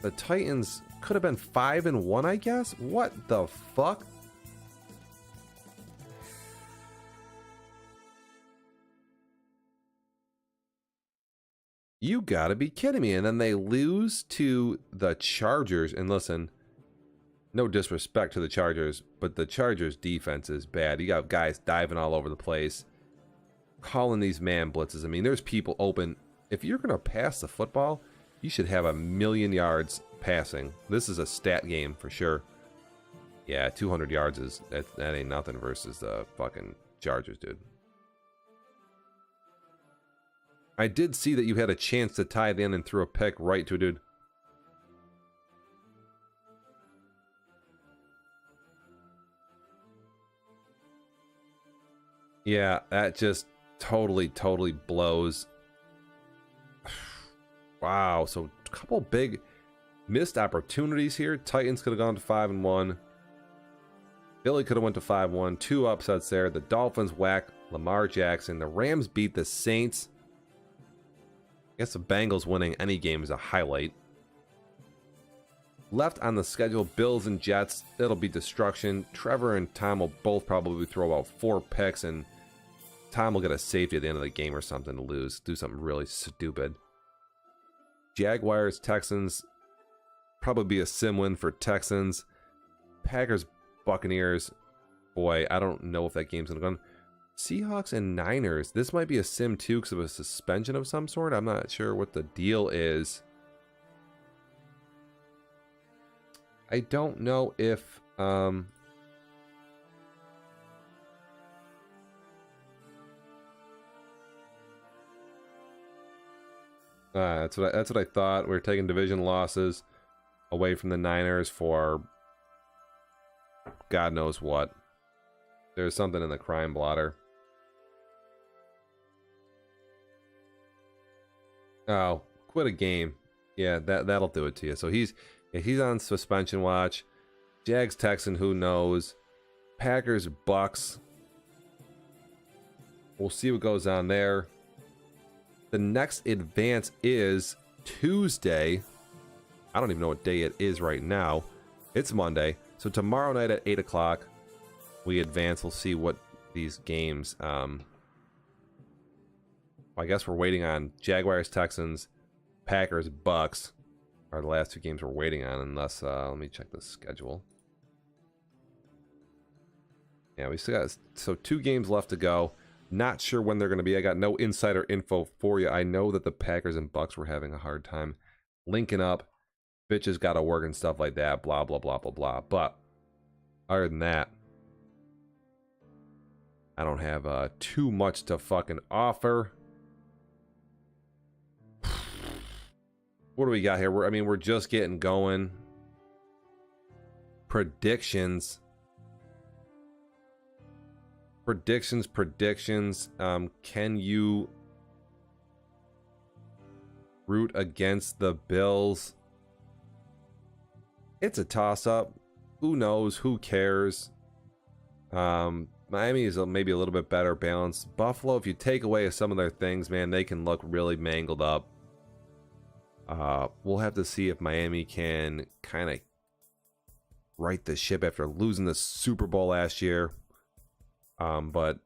[SPEAKER 1] the Titans could have been 5-1, I guess. What the fuck? You gotta be kidding me. And then they lose to the Chargers. And listen, no disrespect to the Chargers, but the Chargers defense is bad. You got guys diving all over the place, calling these man blitzes. I mean, there's people open. If you're going to pass the football, you should have 1,000,000 yards passing. This is a stat game for sure. Yeah, 200 yards is that ain't nothing versus the fucking Chargers, dude. I did see that you had a chance to tie it in and threw a pick right to a dude. Yeah, that just totally blows. Wow, so a couple big missed opportunities here. Titans could have gone to 5-1. Philly could have went to 5-1. 2 upsets there. The Dolphins whack Lamar Jackson. The Rams beat the Saints. I guess the Bengals winning any game is a highlight. Left on the schedule, Bills and Jets. It'll be destruction. Trevor and Tom will both probably throw about 4 picks, and Tom will get a safety at the end of the game or something to lose. Do something really stupid. Jaguars, Texans. Probably be a sim win for Texans. Packers, Buccaneers. Boy, I don't know if that game's going to go. Seahawks and Niners. This might be a sim too because of a suspension of some sort. I'm not sure what the deal is. I don't know if that's what I thought. We're taking division losses away from the Niners for God knows what. There's something in the crime blotter. Oh, quit a game. Yeah, that'll do it to you. So he's on suspension watch. Jags Texan, who knows? Packers Bucks. We'll see what goes on there. The next advance is Tuesday. I don't even know what day it is right now. It's Monday. So tomorrow night at 8 o'clock, we advance. We'll see what these games... I guess we're waiting on Jaguars, Texans, Packers, Bucks are the last two games we're waiting on, unless... let me check the schedule. Yeah, we still got... So 2 games left to go. Not sure when they're going to be. I got no insider info for you. I know that the Packers and Bucks were having a hard time linking up. Bitches got to work and stuff like that. Blah, blah, blah, blah, blah. But other than that, I don't have too much to fucking offer. What do we got here? We're just getting going. Predictions. Can you root against the Bills? It's a toss-up. Who knows? Who cares? Miami is maybe a little bit better balanced. Buffalo, if you take away some of their things, man, they can look really mangled up. We'll have to see if Miami can kind of right the ship after losing the Super Bowl last year. But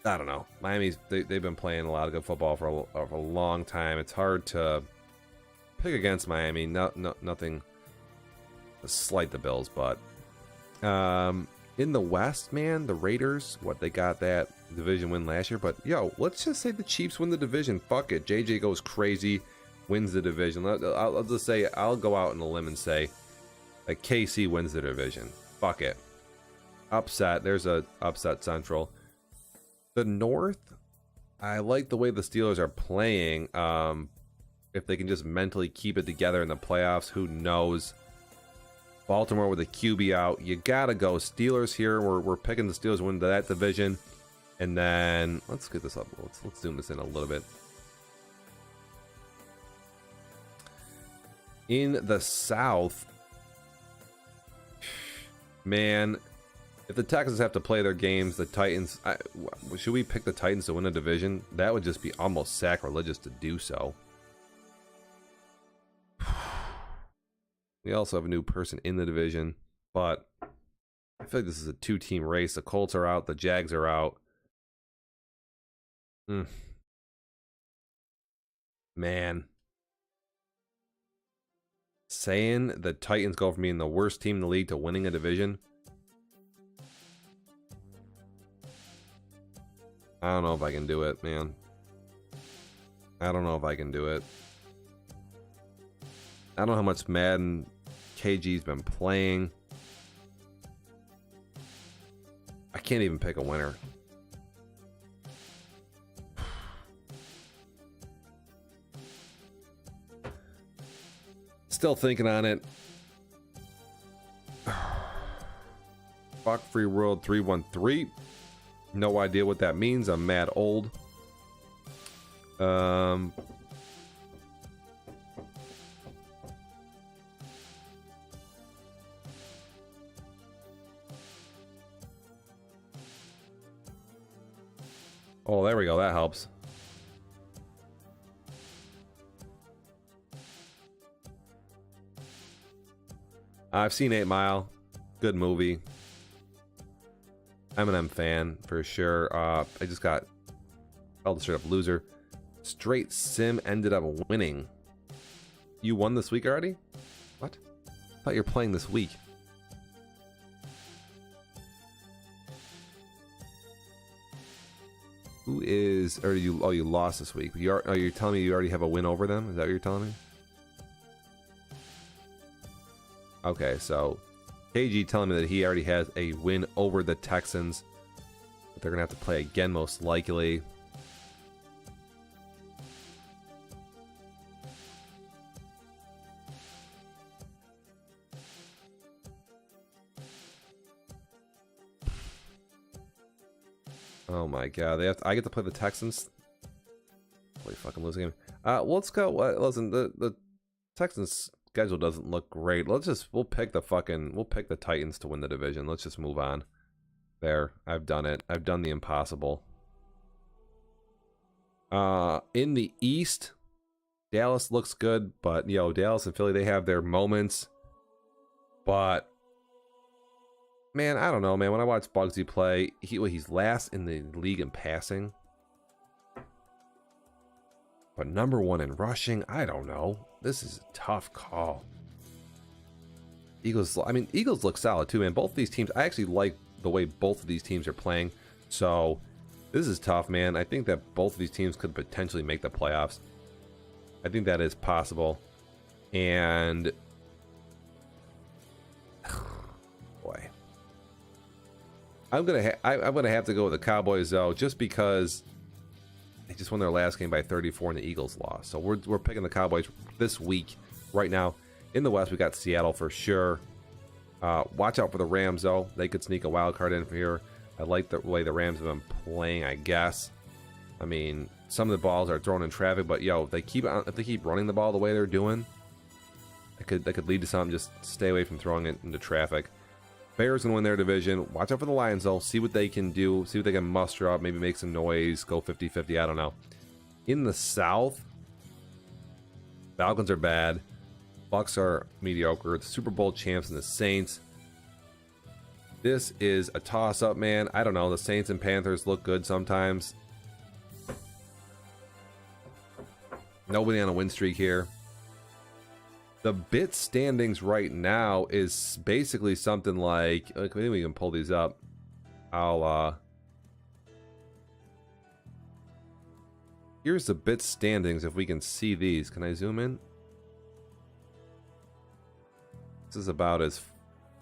[SPEAKER 1] I don't know. Miami's they've been playing a lot of good football for a long time. It's hard to pick against Miami. Nothing to slight the Bills, but in the West, man, the Raiders, they got that division win last year. But yo, let's just say the Chiefs win the division. Fuck it. JJ goes crazy, wins the division. I'll just say I'll go out on a limb and say that KC wins the division. Fuck it. Upset. There's a upset central. The North, I like the way the Steelers are playing. If they can just mentally keep it together in the playoffs, who knows? Baltimore with a QB out. You gotta go Steelers here. We're picking the Steelers to win that division. And then let's get this up. Let's zoom this in a little bit. In the South, man, if the Texans have to play their games, the Titans... should we pick the Titans to win a division? That would just be almost sacrilegious to do so. We also have a new person in the division, but I feel like this is a 2-team race. The Colts are out. The Jags are out. Man. Saying the Titans go from being the worst team in the league to winning a division... I don't know if I can do it, man. I don't know if I can do it. I don't know how much Madden KG's been playing. I can't even pick a winner. Still thinking on it. Fuck Free World 313. No idea what that means. I'm mad old. Oh, there we go. That helps. I've seen 8 Mile. Good movie. Eminem fan for sure. I just got called a straight up loser. Straight Sim ended up winning. You won this week already? What? I thought you were playing this week. Who is... Or you... Oh, you lost this week. You're telling me you already have a win over them? Is that what you're telling me? Okay, so KG telling me that he already has a win over the Texans. But they're going to have to play again, most likely. Oh my god, I get to play the Texans? Holy fucking losing game. Let's go. Listen, the Texans schedule doesn't look great. We'll pick the Titans to win the division. Let's just move on. There, I've done it. I've done the impossible. In the East, Dallas looks good, but Dallas and Philly, they have their moments. But man, I don't know, man. When I watch Bugsy play, he's last in the league in passing. But number 1 in rushing, I don't know. This is a tough call. Eagles look solid too, man. Both of these teams, I actually like the way both of these teams are playing. So, this is tough, man. I think that both of these teams could potentially make the playoffs. I think that is possible. And boy, I'm gonna have to go with the Cowboys though, just because they just won their last game by 34 and the Eagles lost. So we're picking the Cowboys this week. Right now in the West, we got Seattle for sure. Watch out for the Rams though; they could sneak a wild card in from here. I like the way the Rams have been playing. I guess. I mean, some of the balls are thrown in traffic, but if they keep running the ball the way they're doing, that could lead to something. Just stay away from throwing it into traffic. Bears gonna win their division. Watch out for the Lions though. See what they can do. See what they can muster up. Maybe make some noise. Go 50-50. I don't know. In the South, Falcons are bad. Bucks are mediocre. The Super Bowl champs and the Saints. This is a toss-up, man. I don't know. The Saints and Panthers look good sometimes. Nobody on a win streak here. The bit standings right now is basically something like, maybe we can pull these up. Here's the bit standings if we can see these. Can I zoom in? This is about as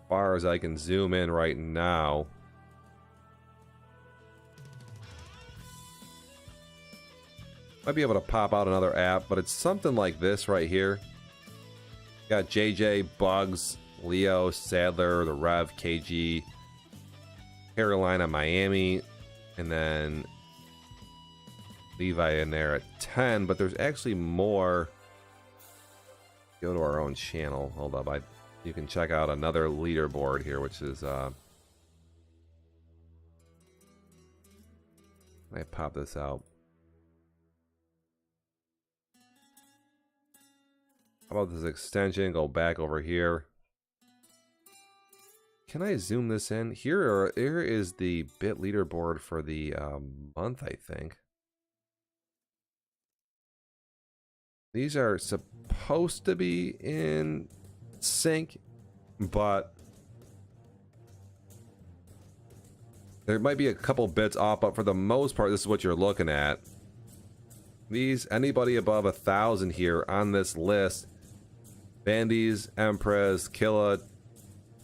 [SPEAKER 1] far as I can zoom in right now. Might be able to pop out another app, but it's something like this right here. Got JJ, Bugs, Leo, Sadler, the Rev, KG, Carolina, Miami, and then Levi in there at 10. But there's actually more. Go to our own channel. Hold up. You can check out another leaderboard here, which is I pop this out. How about this extension? Go back over here. Can I zoom this in? Here is the bit leaderboard for the month, I think. These are supposed to be in sync, but there might be a couple bits off, but for the most part, this is what you're looking at. Anybody above 1,000 here on this list. Bandies, Empress, Killa,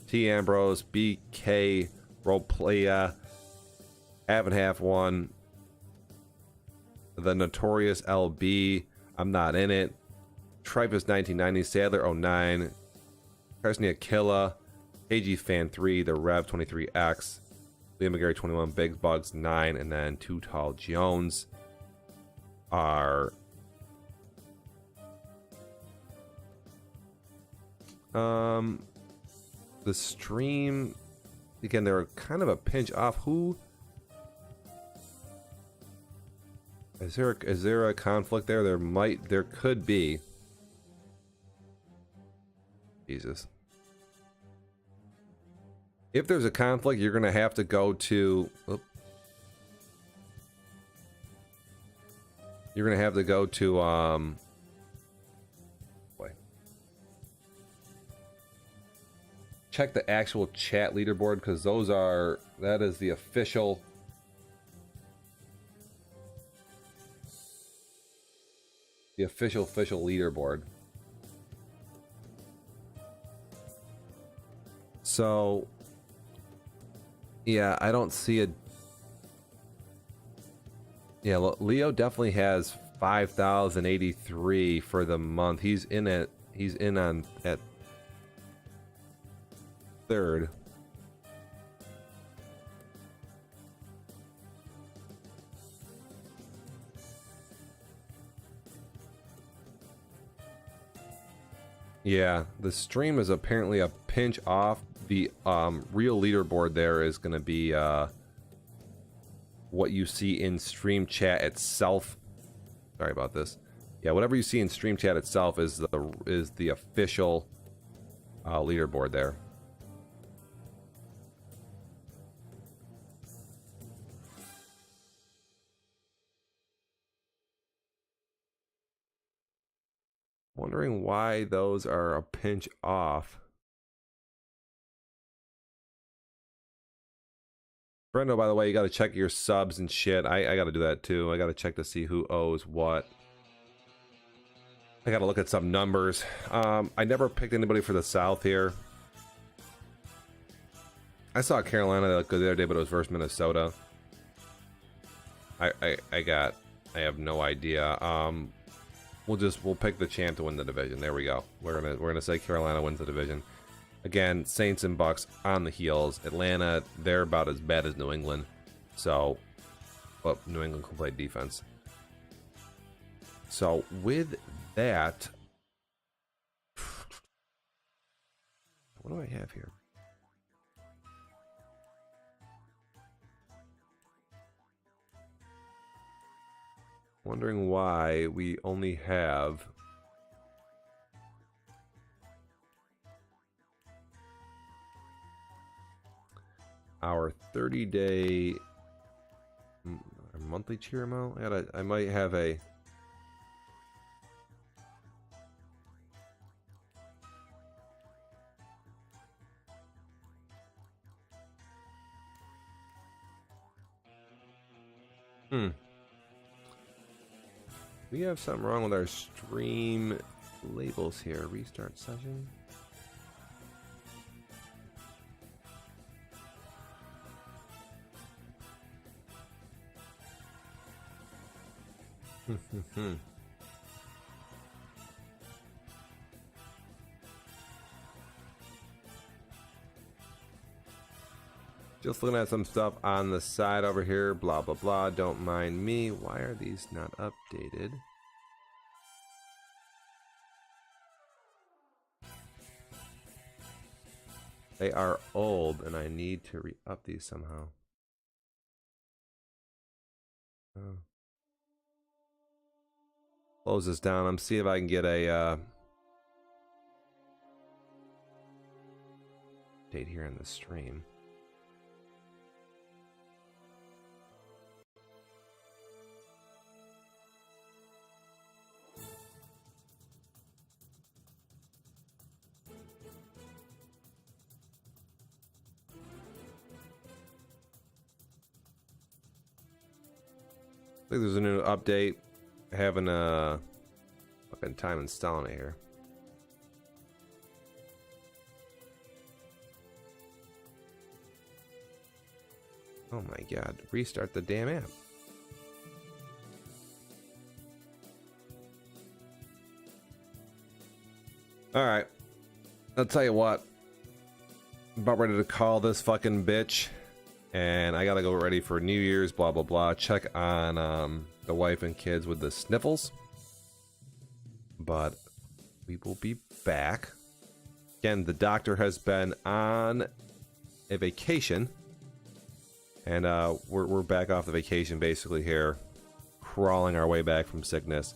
[SPEAKER 1] T. Ambrose, BK, Roleplaya, Haven't Half One, The Notorious LB, I'm Not In It, Tripus 1990, Sadler 09, Kresnia Killa, KG Fan 3, The Rev 23X, Liam McGarry 21, Big Bugs 9, and then Too Tall Jones are the stream again. They're kind of a pinch off. Who is there a conflict there? There could be. Jesus. If there's a conflict, you're gonna have to go to check the actual chat leaderboard, because that is the official leaderboard. So, yeah, I don't see a... Yeah, Leo definitely has 5,083 for the month. He's in at third. Yeah, the stream is apparently a pinch off. The real leaderboard there is going to be what you see in stream chat itself. Sorry about this. Yeah, whatever you see in stream chat itself is the official leaderboard there. Wondering why those are a pinch off. Brendo, by the way, you got to check your subs and shit. I got to do that too. I got to check to see who owes what. I got to look at some numbers. I never picked anybody for the South here. I saw Carolina look good the other day, but it was versus Minnesota. I have no idea. We'll pick the champ to win the division. There we go. We're gonna say Carolina wins the division. Again, Saints and Bucks on the heels. Atlanta, they're about as bad as New England. So, but New England can play defense. So with that, what do I have here? Wondering why we only have our 30-day monthly cheer amount. I might have a we have something wrong with our stream labels here. Restart session. Just looking at some stuff on the side over here. Blah, blah, blah. Don't mind me. Why are these not updated? They are old, and I need to re-up these somehow. Oh. Close this down. I'm seeing if I can get a date here in the stream. I think there's a new update. Having a fucking time installing it here. Oh my god, restart the damn app. Alright. I'll tell you what. I'm about ready to call this fucking bitch. And I gotta go ready for New Year's, blah blah blah. Check on the wife and kids with the sniffles. But we will be back. Again, the doctor has been on a vacation. And we're back off the vacation basically here. Crawling our way back from sickness.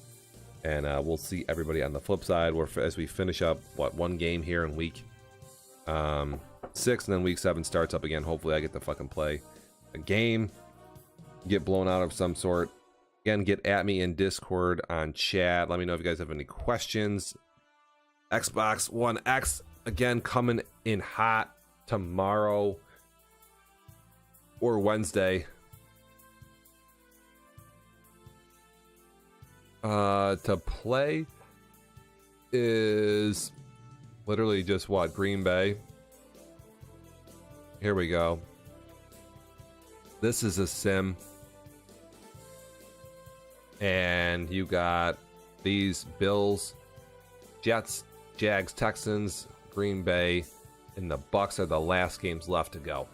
[SPEAKER 1] And we'll see everybody on the flip side as we finish up, what, one game here in week 6, and then week 7 starts up again. Hopefully I get to fucking play a game, get blown out of some sort. Again, get at me in Discord on chat. Let me know if you guys have any questions. Xbox One X, again, coming in hot tomorrow or Wednesday. To play is literally just what, Green Bay, Here we go. This is a sim. And you got these Bills, Jets, Jags, Texans, Green Bay, and the Bucks are the last games left to go.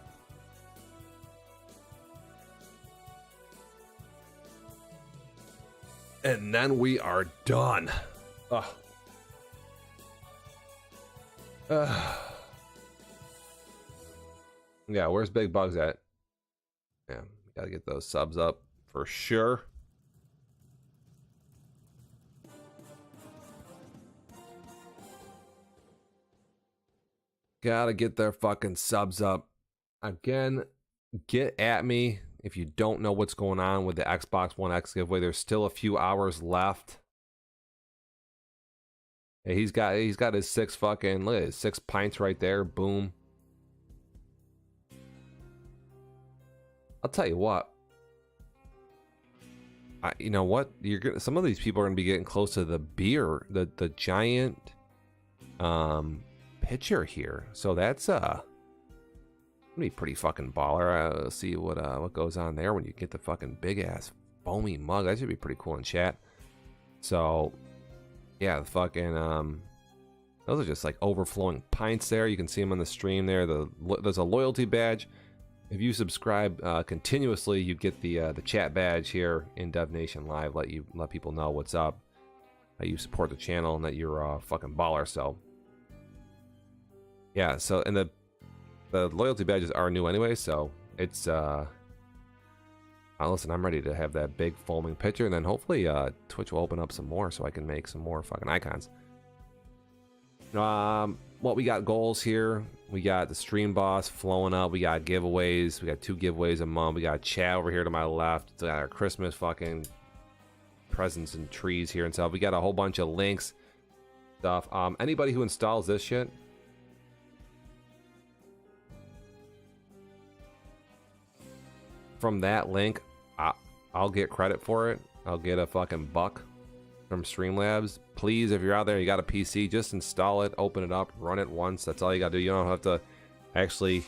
[SPEAKER 1] And then we are done. Ugh. Yeah, where's Big Bugs at? Yeah, gotta get those subs up for sure. Gotta get their fucking subs up. Again, get at me if you don't know what's going on with the Xbox One X giveaway. There's still a few hours left. Hey, he's got his 6 fucking, look at his 6 pints right there. Boom. I'll tell you what. You know what? Some of these people are gonna be getting close to the beer, the giant pitcher here. So that's gonna be pretty fucking baller. Let's see what goes on there when you get the fucking big ass foamy mug. That should be pretty cool in chat. So yeah, the fucking those are just like overflowing pints there. You can see them on the stream there. There's a loyalty badge. If you subscribe continuously, you get the chat badge here in Dev Nation Live. Let people know what's up, that you support the channel, and that you're a fucking baller. So yeah, so and the loyalty badges are new anyway, so it's listen, I'm ready to have that big foaming picture, and then hopefully Twitch will open up some more so I can make some more fucking icons. What we got goals here, we got the stream boss flowing up, we got giveaways, we got 2 giveaways a month, we got chat over here to my left, we got our Christmas fucking presents and trees here and stuff. We got a whole bunch of links stuff. Anybody who installs this shit, from that link, I'll get credit for it. I'll get a fucking buck from Streamlabs. Please, if you're out there, you got a PC, just install it, open it up, run it once. That's all you gotta do. You don't have to actually...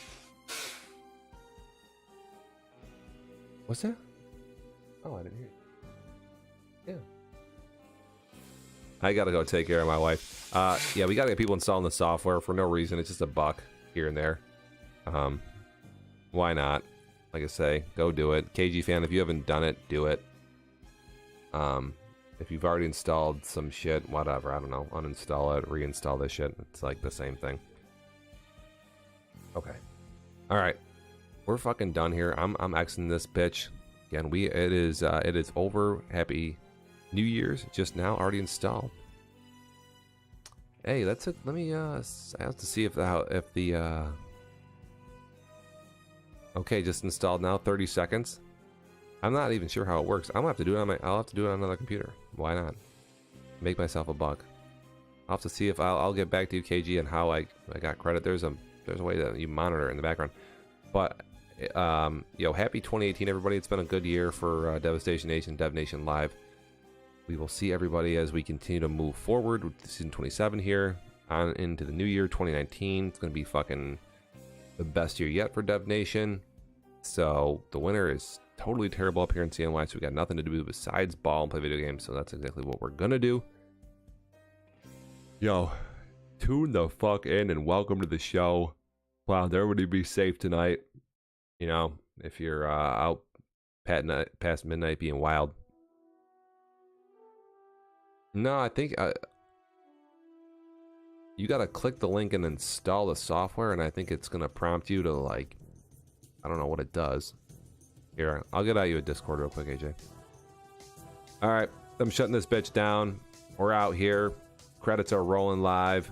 [SPEAKER 1] What's that? Oh, I didn't hear it. Yeah. I gotta go take care of my wife. Yeah, we gotta get people installing the software for no reason. It's just a buck here and there. Why not? Like I say, go do it. KG fan, if you haven't done it, do it. If you've already installed some shit, whatever, I don't know, uninstall it, reinstall this shit. It's like the same thing. Okay. All right. We're fucking done here. I'm Xing this bitch. Again, it is over. Happy New Year's just now, already installed. Hey, let me I have to see if the okay, just installed now, 30 seconds. I'm not even sure how it works. I'll have to do it on another computer. Why not? Make myself a buck. I'll have to see if I'll get back to you, KG, and how I got credit. There's a way that you monitor it in the background. But happy 2018, everybody. It's been a good year for Devastation Nation, Dev Nation Live. We will see everybody as we continue to move forward with season 27 here on into the new year, 2019. It's gonna be fucking the best year yet for Dev Nation. So the winter is totally terrible up here in CNY, so we got nothing to do besides ball and play video games. So that's exactly what we're gonna do. Yo, tune the fuck in and welcome to the show. Wow, everybody be safe tonight. You know, if you're out past midnight being wild. No, I think you gotta click the link and install the software, and I think it's gonna prompt you to, like, I don't know what it does. Here, I'll get out you a Discord real quick, AJ. Alright, I'm shutting this bitch down. We're out here. Credits are rolling live.